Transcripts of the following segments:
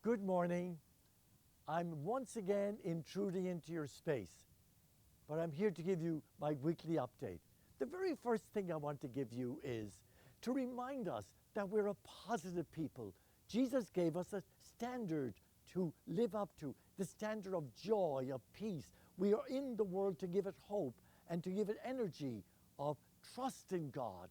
Good morning. I'm once again intruding into your space, but I'm here to give you my weekly update. The very first thing I want to give you is to remind us that we're a positive people. Jesus gave us a standard to live up to, the standard of joy, of peace. We are in the world to give it hope and to give it energy of trust in God.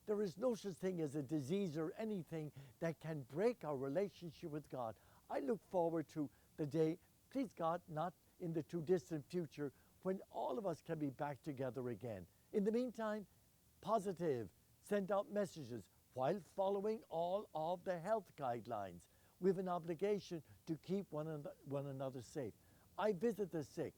There is no such thing as a disease or anything that can break our relationship with God. I look forward to the day, please God, not in the too distant future, when all of us can be back together again. In the meantime, positive, send out messages while following all of the health guidelines. We have an obligation to keep one another safe. I visit the sick.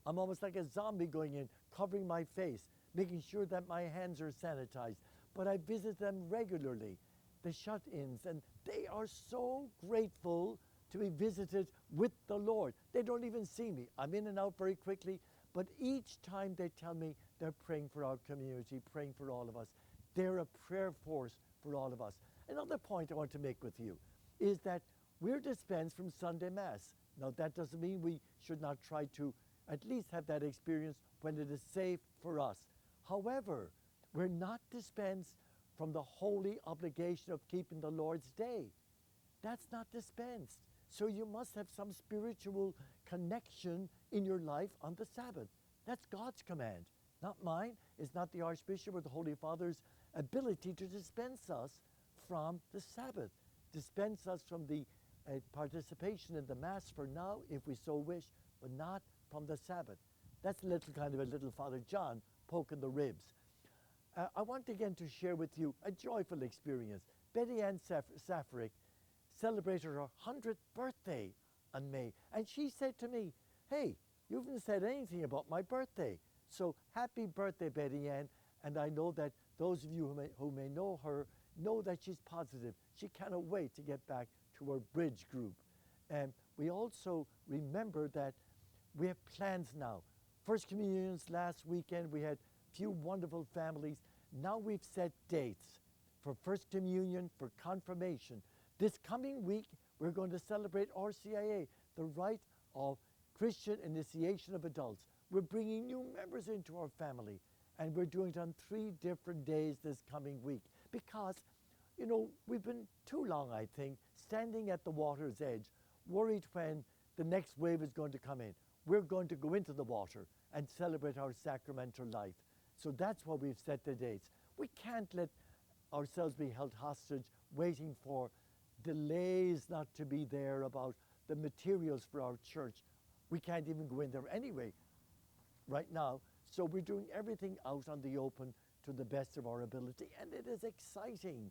I'm almost like a zombie going in, covering my face, making sure that my hands are sanitized. But I visit them regularly, the shut-ins, and they are so grateful to be visited with the Lord. They don't even see me. I'm in and out very quickly, but each time they tell me they're praying for our community, praying for all of us. They're a prayer force for all of us. Another point I want to make with you is that we're dispensed from Sunday Mass. Now, that doesn't mean we should not try to at least have that experience when it is safe for us. However, we're not dispensed from the holy obligation of keeping the Lord's Day. That's not dispensed. So you must have some spiritual connection in your life on the Sabbath. That's God's command, not mine. It's not the Archbishop or the Holy Father's ability to dispense us from the Sabbath, dispense us from the participation in the Mass for now, if we so wish, but not from the Sabbath. That's a little Father John poking the ribs. I want again to share with you a joyful experience. Betty Ann Safaric celebrated her 100th birthday in May, and she said to me, "Hey, you haven't said anything about my birthday. So happy birthday, Betty Ann." And I know that those of you who may know her know that she's positive. She cannot wait to get back to her bridge group. And we also remember that we have plans now. First communions last weekend, we had few wonderful families. Now we've set dates for First Communion, for confirmation. This coming week, we're going to celebrate RCIA, the rite of Christian initiation of adults. We're bringing new members into our family, and we're doing it on 3 different days this coming week because, you know, we've been too long, I think, standing at the water's edge, worried when the next wave is going to come in. We're going to go into the water and celebrate our sacramental life. So that's why we've set the dates. We can't let ourselves be held hostage waiting for delays not to be there about the materials for our church. We can't even go in there anyway right now. So we're doing everything out on the open to the best of our ability, and it is exciting.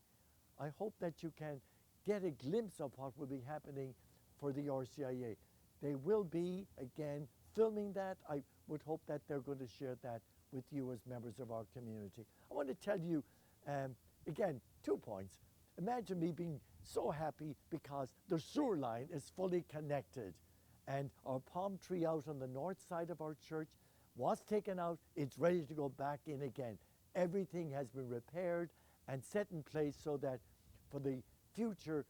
I hope that you can get a glimpse of what will be happening for the RCIA. They will be, again, filming that. I would hope that they're going to share that with you as members of our community. I want to tell you, again, 2 points. Imagine me being so happy because the sewer line is fully connected, and our palm tree out on the north side of our church was taken out. It's ready to go back in again. Everything has been repaired and set in place so that for the future,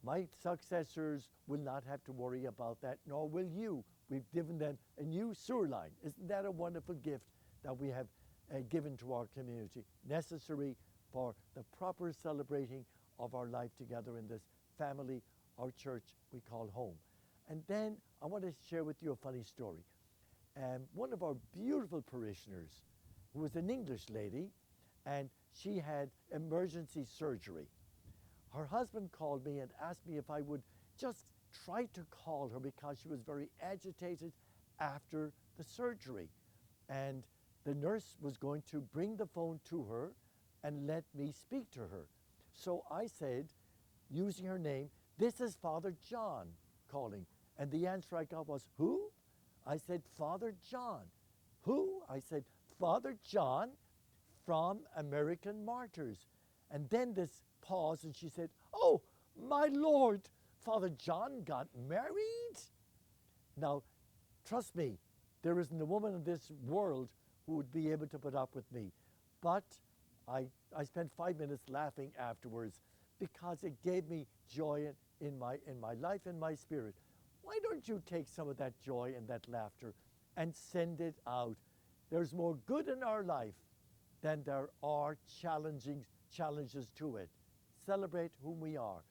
my successors will not have to worry about that, nor will you. We've given them a new sewer line. Isn't that a wonderful gift that we have given to our community, necessary for the proper celebrating of our life together in this family, our church we call home. And then I want to share with you a funny story. One of our beautiful parishioners, who was an English lady, and she had emergency surgery. Her husband called me and asked me if I would just try to call her because she was very agitated after the surgery. And the nurse was going to bring the phone to her and let me speak to her. So I said, using her name, "This is Father John calling." And the answer I got was, "Who?" I said, "Father John." "Who?" I said, "Father John from American Martyrs." And then this pause, and she said, "Oh, my Lord, Father John got married?" Now, trust me, there isn't a woman in this world who would be able to put up with me. But I spent 5 minutes laughing afterwards because it gave me joy in my life, in my spirit. Why don't you take some of that joy and that laughter and send it out? There's more good in our life than there are challenges to it. Celebrate whom we are.